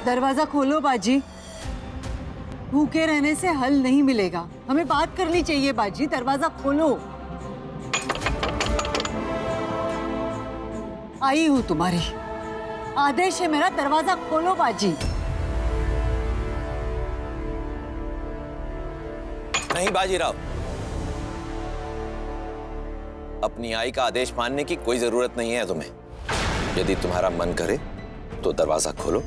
दरवाजा खोलो बाजी। भूखे रहने से हल नहीं मिलेगा, हमें बात करनी चाहिए बाजी। दरवाजा खोलो। आई हूं तुम्हारी, आदेश है मेरा, दरवाजा खोलो बाजी। नहीं बाजीराव, अपनी आई का आदेश मानने की कोई जरूरत नहीं है तुम्हें। यदि तुम्हारा मन करे तो दरवाजा खोलो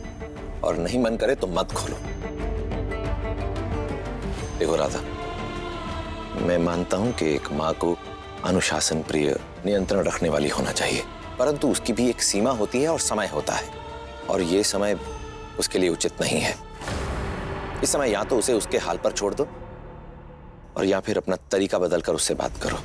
और नहीं मन करे तो मत खोलो। देखो राधा, मैं मानता हूं कि एक मां को अनुशासन प्रिय, नियंत्रण रखने वाली होना चाहिए, परंतु उसकी भी एक सीमा होती है और समय होता है, और ये समय उसके लिए उचित नहीं है। इस समय या तो उसे उसके हाल पर छोड़ दो और या फिर अपना तरीका बदलकर उससे बात करो।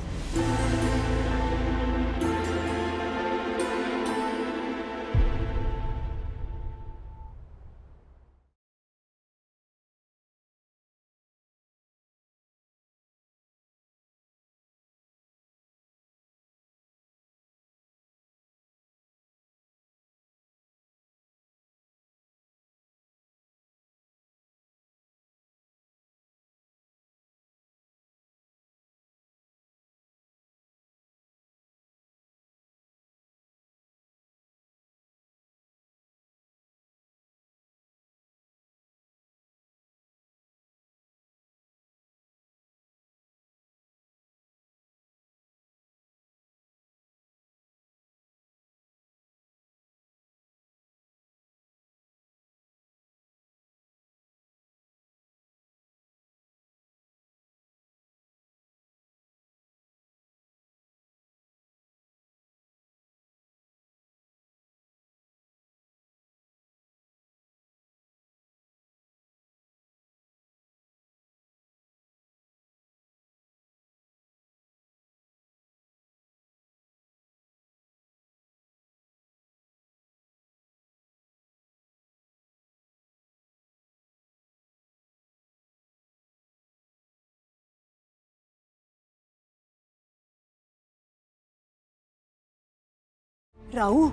राहु,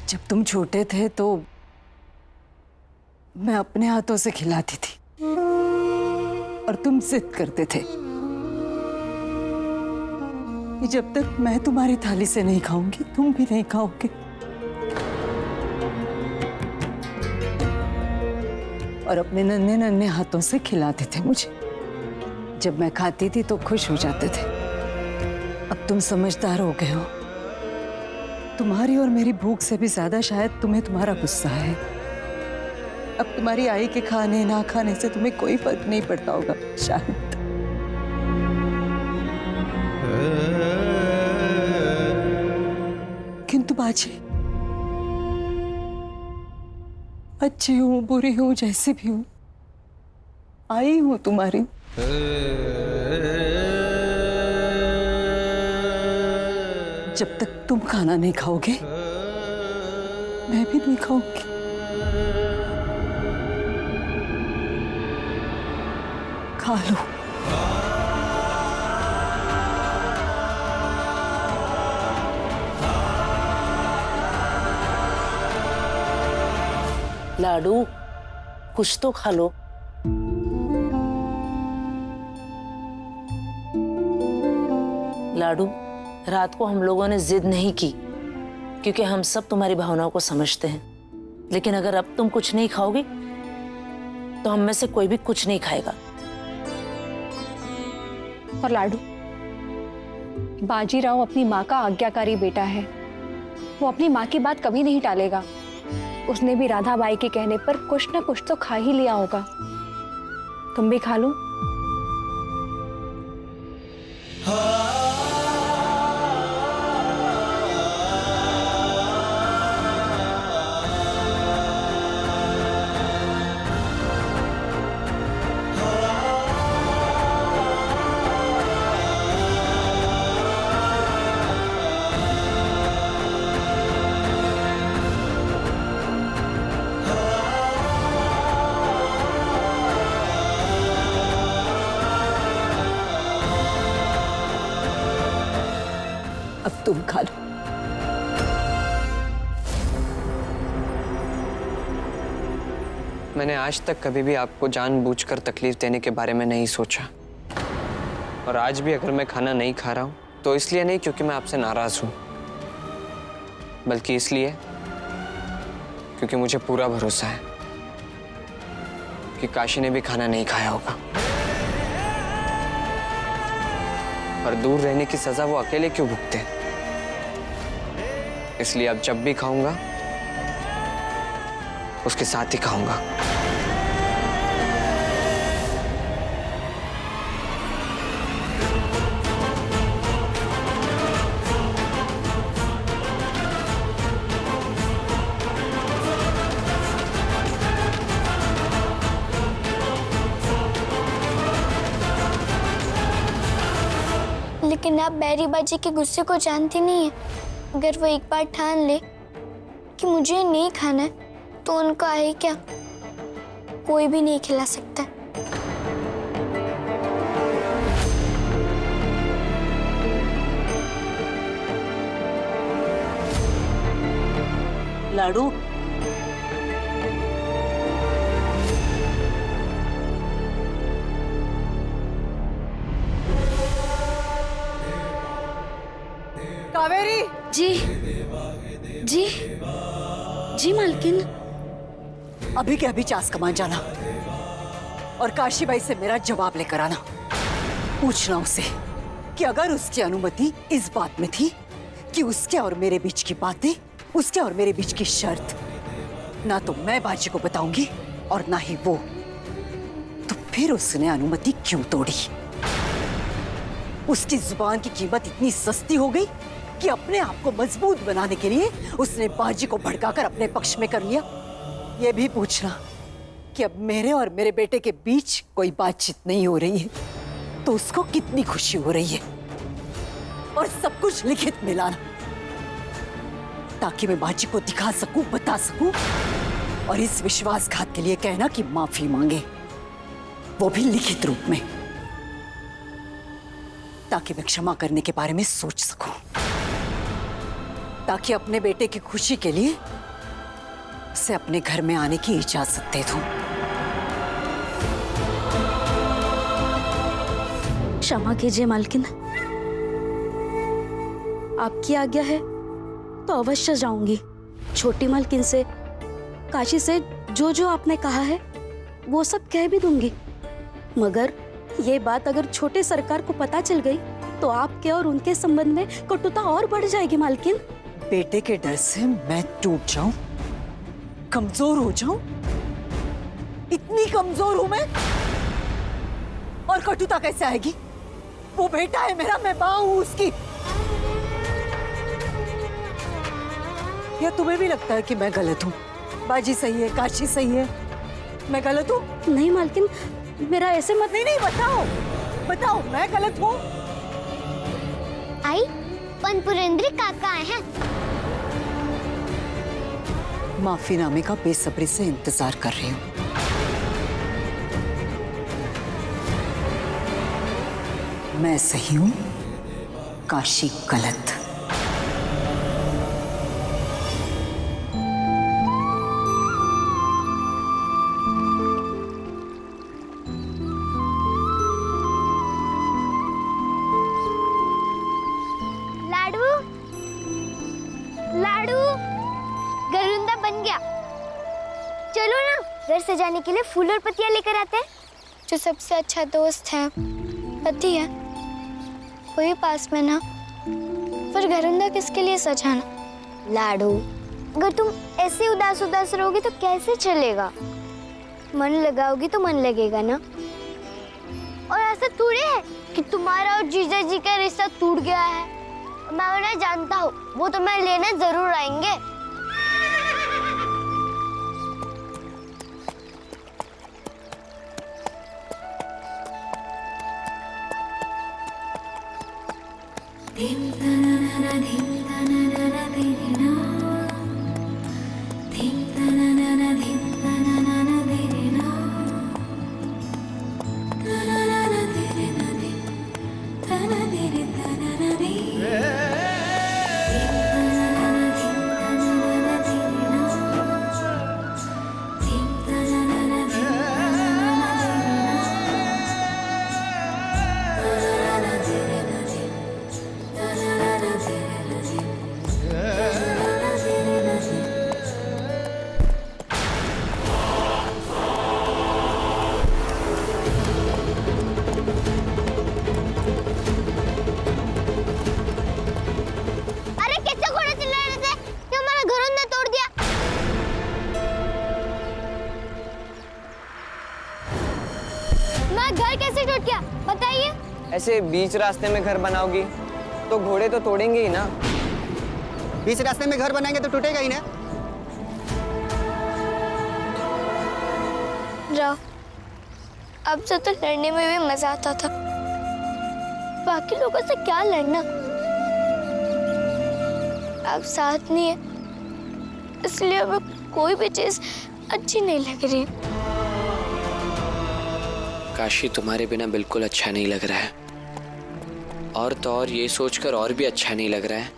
जब तुम छोटे थे तो मैं अपने हाथों से खिलाती थी और तुम जिद करते थे कि जब तक मैं तुम्हारी थाली से नहीं खाऊंगी तुम भी नहीं खाओगे। और अपने नन्हे नन्हे हाथों से खिलाते थे मुझे। जब मैं खाती थी तो खुश हो जाते थे। अब तुम समझदार हो गए हो। तुम्हारी और मेरी भूख से भी ज्यादा शायद तुम्हें तुम्हारा गुस्सा है। अब तुम्हारी आई के खाने ना खाने से तुम्हें कोई फर्क नहीं पड़ता होगा शायद। किंतु बाजी, अच्छी हूं बुरी हूं जैसी भी हूं, आई हूं तुम्हारी। जब तक तुम खाना नहीं खाओगे मैं भी नहीं खाऊंगी। खा लो। लाडू, कुछ तो खा लो। लाडू, रात को हम लोगों ने जिद नहीं की क्योंकि हम सब तुम्हारी भावनाओं को समझते हैं, लेकिन अगर अब तुम कुछ नहीं खाओगी तो हम में से कोई भी कुछ नहीं खाएगा। और लाडू, बाजीराव अपनी माँ का आज्ञाकारी बेटा है, वो अपनी माँ की बात कभी नहीं टालेगा। उसने भी राधा बाई के कहने पर कुछ ना कुछ तो खा ही लिया होगा। तुम भी खा लो। अब तुम खा लो। मैंने आज तक कभी भी आपको जानबूझकर तकलीफ देने के बारे में नहीं सोचा। और आज भी अगर मैं खाना नहीं खा रहा हूँ तो इसलिए नहीं क्योंकि मैं आपसे नाराज हूँ, बल्कि इसलिए क्योंकि मुझे पूरा भरोसा है कि काशी ने भी खाना नहीं खाया होगा। और दूर रहने की सजा वो अकेले क्यों भुगते? इसलिए अब जब भी खाऊंगा उसके साथ ही खाऊंगा। लेकिन आप बैरी बाजी के गुस्से को जानती नहीं है। अगर वो एक बार ठान ले कि मुझे नहीं खाना है तो उनका है क्या, कोई भी नहीं खिला सकता। लाडू, कावेरी। जी जी जी मालकिन। अभी के अभी चास कमान जाना और काशी बाई से मेरा जवाब लेकर आना। पूछना उसे कि अगर उसकी अनुमति इस बात में थी कि उसके और मेरे बीच की बातें, उसके और मेरे बीच की शर्त, ना तो मैं बाजी को बताऊंगी और ना ही वो, तो फिर उसने अनुमति क्यों तोड़ी? उसकी जुबान की कीमत इतनी सस्ती हो गई कि अपने आप को मजबूत बनाने के लिए उसने बाजी को भड़काकर अपने पक्ष में कर लिया। ये भी पूछना कि अब मेरे और मेरे बेटे के बीच कोई बातचीत नहीं हो रही है तो उसको कितनी खुशी हो रही है। और सब कुछ लिखित में लाना ताकि मैं बाजी को दिखा सकूं, बता सकूं, और इस विश्वासघात के लिए कहना कि माफी मांगे, वो भी लिखित रूप में, ताकि मैं क्षमा करने के बारे में सोच सकूं, ताकि अपने बेटे की खुशी के लिए उसे अपने घर में आने की इजाजत दे दूं। क्षमा कीजिए मालकिन, आपकी आज्ञा है तो अवश्य जाऊंगी। छोटी मालकिन से, काशी से जो जो आपने कहा है वो सब कह भी दूंगी। मगर ये बात अगर छोटे सरकार को पता चल गई तो आपके और उनके संबंध में कटुता और बढ़ जाएगी मालकिन। बेटे के डर से मैं टूट जाऊं, कमजोर हो जाऊं? इतनी कमजोर हूं मैं? और कटुता कैसे आएगी? वो बेटा है मेरा, मैं मां हूं उसकी। या तुम्हें भी लगता है कि मैं गलत हूं? बाजी सही है, काशी सही है, मैं गलत हूं? नहीं मालकिन, मेरा ऐसे मत। नहीं, बताओ बताओ, मैं गलत हूं? आई पनपुरेंद्री काका आए हैं। माफीनामे का बेसब्री से इंतजार कर रही हूं। मैं सही हूं, काशी गलत। लाडू लाडू, गरुंदा बन गया। चलो ना, घर सजाने के लिए फूल और पत्तियां लेकर आते हैं। जो सबसे अच्छा दोस्त है, पति है, वही पास में ना। पर गरुंदा किसके लिए सजाना? लाडू, अगर तुम ऐसे उदास उदास रहोगी तो कैसे चलेगा? मन लगाओगी तो मन लगेगा ना। और ऐसा थोड़ी है कि तुम्हारा और जीजा जी का रिश्ता टूट गया है। मैं उन्हें जानता हूँ, वो तुम्हें लेने जरूर आएंगे। ऐसे बीच रास्ते में घर बनाओगी तो घोड़े तो तोड़ेंगे ही ना। बीच रास्ते में घर बनाएंगे तो टूटेगा ही ना। राव, अब से तो लड़ने में भी मजा आता था, बाकी लोगों से क्या लड़ना। अब साथ नहीं है, इसलिए हमें कोई भी चीज अच्छी नहीं लग रही। काशी तुम्हारे बिना बिल्कुल अच्छा नहीं लग रहा है, और तो और ये सोचकर और भी अच्छा नहीं लग रहा है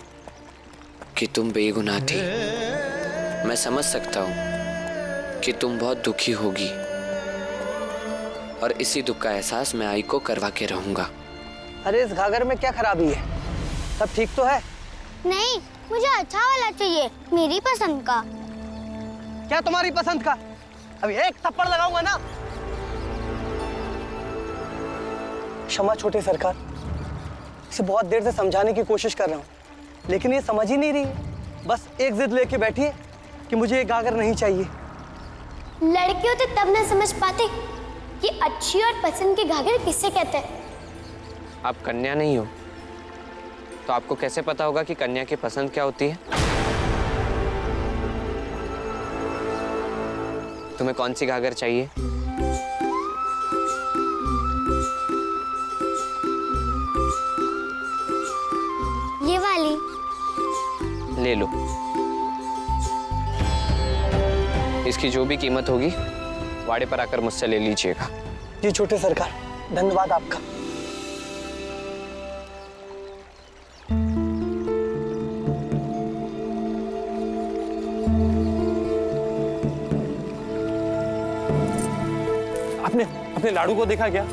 कि तुम बेगुनाह थी। मैं समझ सकता हूँ कि तुम बहुत दुखी होगी, और इसी दुख का एहसास मैं आई को करवा के रहूंगा। अरे इस घाघर में क्या खराबी है? सब ठीक तो है? नहीं, मुझे अच्छा वाला चाहिए, मेरी पसंद का। क्या तुम्हारी पसंद का? अभी एक थप्पड़ लगाऊंगा ना। क्षमा छोटे सरकार, इसे बहुत देर से समझाने की कोशिश कर रहा हूँ, लेकिन ये समझ ही नहीं रही है। बस एक जिद लेके बैठी है कि मुझे ये घाघर नहीं चाहिए। लड़के होते तब ना समझ पाते कि अच्छी और पसंद के घाघर किससे कहते हैं। आप कन्या नहीं हो तो आपको कैसे पता होगा कि कन्या की पसंद क्या होती है? तुम्हें कौन सी घाघर चाहिए? ये वाली। ले लो। इसकी जो भी कीमत होगी वाड़े पर आकर मुझसे ले लीजिएगा। जी छोटे सरकार, धन्यवाद आपका। आपने अपने लाडू को देखा क्या?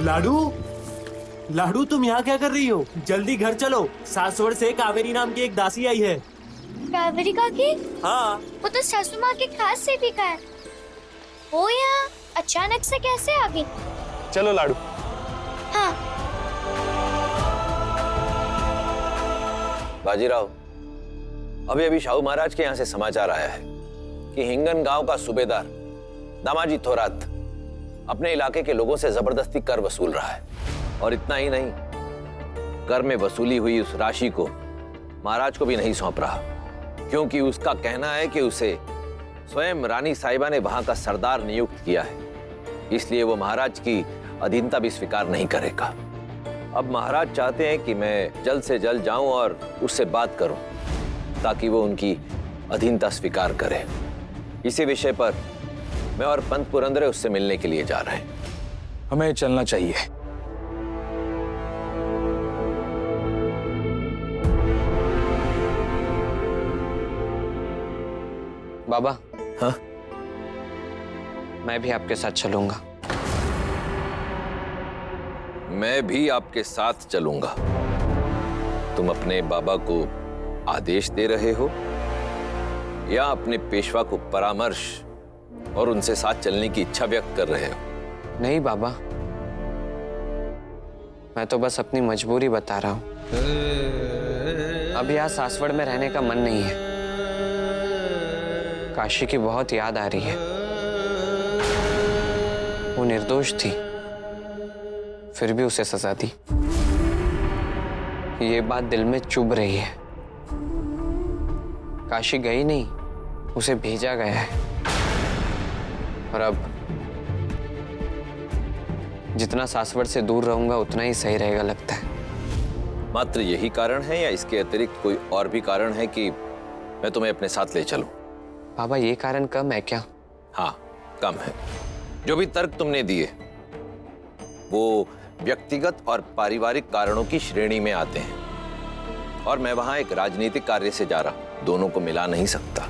लाडू, लाडू तुम यहाँ क्या कर रही हो? जल्दी घर चलो, सासवड़ से कावेरी नाम की एक दासी आई है। कावेरी काकी? हाँ, वो तो सासू माँ के खास सेविका है। वो यहाँ अचानक से कैसे आ गई? चलो लाडू। हाँ। बाजीराव, अभी अभी शाहू महाराज के यहाँ से समाचार आया है कि हिंगन गांव का सूबेदार दामाजी थोरात अपने इलाके के लोगों से जबरदस्ती कर वसूल रहा है। और इतना ही नहीं, कर में वसूली हुई उस राशि को महाराज को भी नहीं सौंप रहा, क्योंकि उसका कहना है कि उसे स्वयं रानी साहिबा ने वहां का सरदार नियुक्त किया है, इसलिए वो महाराज की अधीनता भी स्वीकार नहीं करेगा। अब महाराज चाहते हैं कि मैं जल्द से जल्द जाऊं और उससे बात करूं ताकि वो उनकी अधीनता स्वीकार करे। इसी विषय पर मैं और पंत पुरंदरे उससे मिलने के लिए जा रहे हैं। हमें चलना चाहिए। बाबा। हाँ? मैं भी आपके साथ चलूंगा। मैं भी आपके साथ चलूंगा। तुम अपने बाबा को आदेश दे रहे हो या अपने पेशवा को परामर्श और उनसे साथ चलने की इच्छा व्यक्त कर रहे हो? नहीं बाबा, मैं तो बस अपनी मजबूरी बता रहा हूं। अब यहाँ सासवड़ में रहने का मन नहीं है। काशी की बहुत याद आ रही है। वो निर्दोष थी, फिर भी उसे सजा दी। ये बात दिल में चुभ रही है। काशी गई नहीं, उसे भेजा गया है। और अब जितना सासवड़ से दूर रहूंगा उतना ही सही रहेगा लगता है। मात्र यही कारण है या इसके अतिरिक्त कोई और भी कारण है कि मैं तुम्हें अपने साथ ले चलूं? बाबा, ये कारण कम है क्या? हाँ, कम है। जो भी तर्क तुमने दिए वो व्यक्तिगत और पारिवारिक कारणों की श्रेणी में आते हैं, और मैं वहां एक राजनीतिक कार्य से जा रहा, दोनों को मिला नहीं सकता,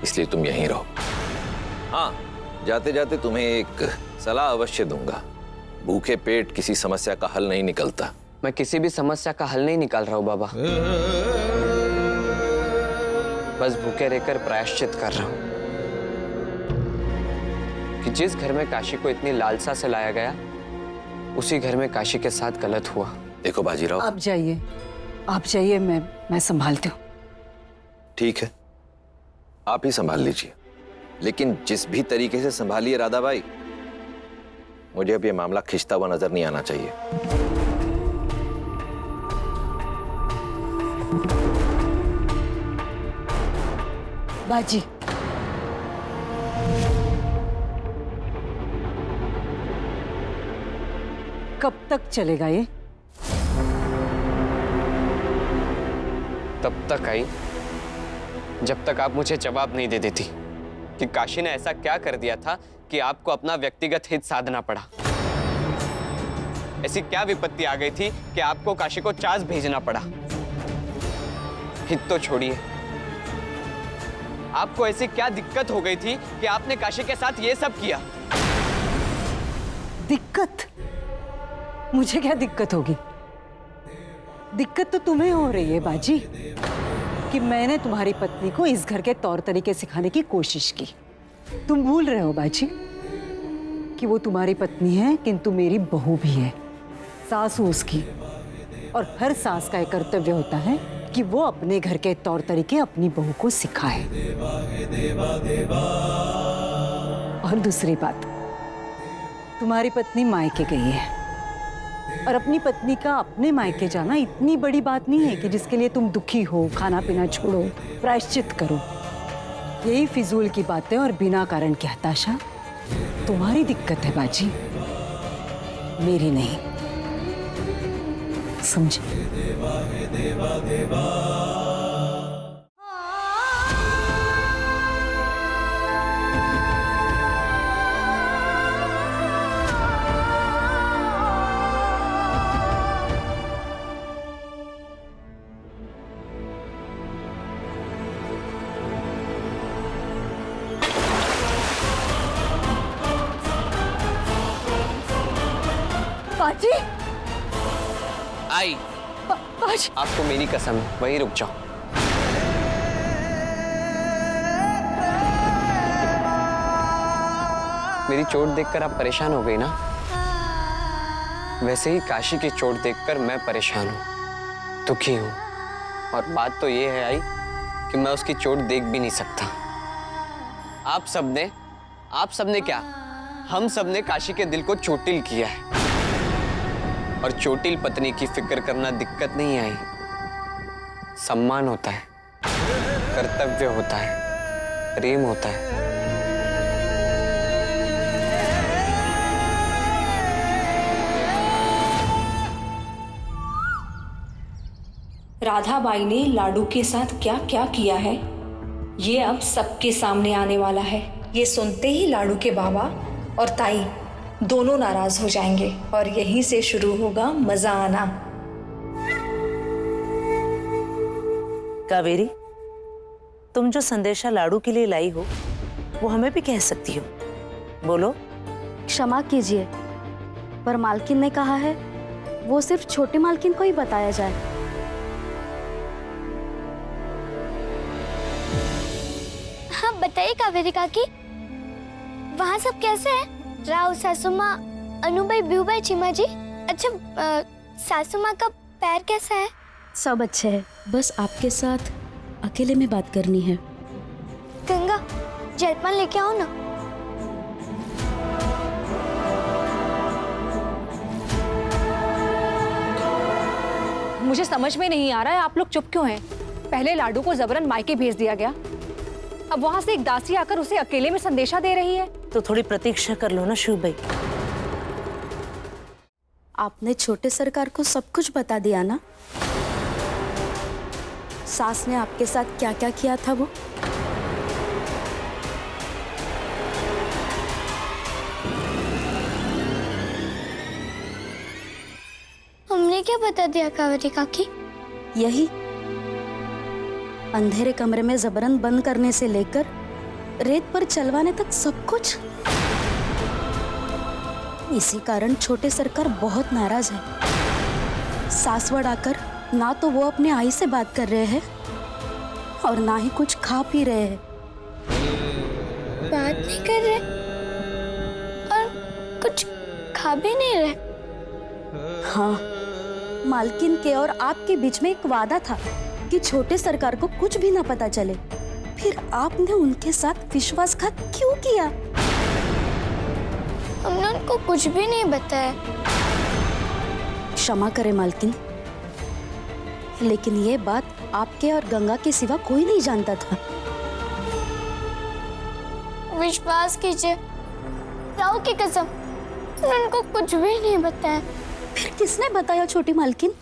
इसलिए तुम यहीं रहो। हाँ, जाते जाते तुम्हें एक सलाह अवश्य दूंगा। भूखे पेट किसी समस्या का हल नहीं निकलता। मैं किसी भी समस्या का हल नहीं निकाल रहा हूं बाबा, बस भूखे रहकर प्रायश्चित कर रहा हूं कि जिस घर में काशी को इतनी लालसा से लाया गया, उसी घर में काशी के साथ गलत हुआ। देखो बाजीराव, आप जाइए, मैं संभालती हूँ। ठीक है, आप ही संभाल लीजिए, लेकिन जिस भी तरीके से संभालिए राधाबाई, मुझे अब ये मामला खिंचता हुआ नजर नहीं आना चाहिए। बाजी, कब तक चलेगा ये? तब तक आई जब तक आप मुझे जवाब नहीं दे देती कि काशी ने ऐसा क्या कर दिया था कि आपको अपना व्यक्तिगत हित साधना पड़ा। ऐसी क्या विपत्ति आ गई थी कि आपको काशी को चास भेजना पड़ा। हित तो छोड़िए, आपको ऐसी क्या दिक्कत हो गई थी कि आपने काशी के साथ ये सब किया? दिक्कत? मुझे क्या दिक्कत होगी? दिक्कत तो तुम्हें हो रही है बाजी कि मैंने तुम्हारी पत्नी को इस घर के तौर तरीके सिखाने की कोशिश की। तुम भूल रहे हो बाजी कि वो तुम्हारी पत्नी है किंतु मेरी बहू भी है, सास हूं उसकी। और हर सास का एक कर्तव्य होता है कि वो अपने घर के तौर तरीके अपनी बहू को सिखाए। और दूसरी बात, तुम्हारी पत्नी मायके गई है और अपनी पत्नी का अपने मायके जाना इतनी बड़ी बात नहीं है कि जिसके लिए तुम दुखी हो, खाना पीना छोड़ो, प्रायश्चित करो। यही फिजूल की बातें और बिना कारण की हताशा तुम्हारी दिक्कत है बाजी, मेरी नहीं। समझे? बाजी, आई, बाजी, आपको मेरी कसम है, वहीं रुक जाओ। मेरी चोट देखकर आप परेशान हो गई ना? वैसे ही काशी की चोट देखकर मैं परेशान हूं, दुखी हूं। और बात तो ये है आई कि मैं उसकी चोट देख भी नहीं सकता। आप सबने क्या, हम सबने काशी के दिल को चोटिल किया है। और चोटिल पत्नी की फिक्र करना दिक्कत नहीं आई, सम्मान होता है, कर्तव्य होता है, प्रेम होता है। राधाबाई ने लाडू के साथ क्या क्या किया है ये अब सबके सामने आने वाला है। ये सुनते ही लाडू के बाबा और ताई दोनों नाराज हो जाएंगे और यहीं से शुरू होगा मजा आना। कावेरी, तुम जो संदेशा लाडू के लिए लाई हो वो हमें भी कह सकती हो, बोलो। क्षमा कीजिए, पर मालकिन ने कहा है वो सिर्फ छोटे मालकिन को ही बताया जाए। हाँ बताइए कावेरी काकी, वहाँ सब कैसे है? राव, सासू माँ, अनुबाई, ब्यूबाई, चिमा जी। अच्छा, सासू माँ का पैर कैसा है? सब अच्छे है, बस आपके साथ अकेले में बात करनी है। गंगा, जलपान लेके आओ ना। मुझे समझ में नहीं आ रहा है आप लोग चुप क्यों हैं? पहले लाडू को जबरन मायके भेज दिया गया, अब वहां से एक दासी आकर उसे अकेले में संदेशा दे रही है। तो थोड़ी प्रतीक्षा कर लो ना शिव भाई। आपने छोटे सरकार को सब कुछ बता दिया ना? सास ने आपके साथ क्या क्या किया था वो? हमने क्या बता दिया कावेरी काकी? यही अंधेरे कमरे में जबरन बंद करने से लेकर रेत पर चलवाने तक सब कुछ। इसी कारण छोटे सरकार बहुत नाराज है। सासवड़ आकर ना तो वो अपने आई से बात कर रहे हैं और ना ही कुछ खा पी रहे हैं। बात नहीं कर रहे और कुछ खा भी नहीं रहे। हाँ, मालकिन के और आपके बीच में एक वादा था कि छोटे सरकार को कुछ भी ना पता चले। फिर आपने उनके साथ विश्वासघात क्यों किया? हमने उनको कुछ भी नहीं बताया। क्षमा करें मालकिन, लेकिन ये बात आपके और गंगा के सिवा कोई नहीं जानता था। विश्वास कीजिए, राव की कसम, हमने उनको कुछ भी नहीं बताया। फिर किसने बताया छोटी मालकिन?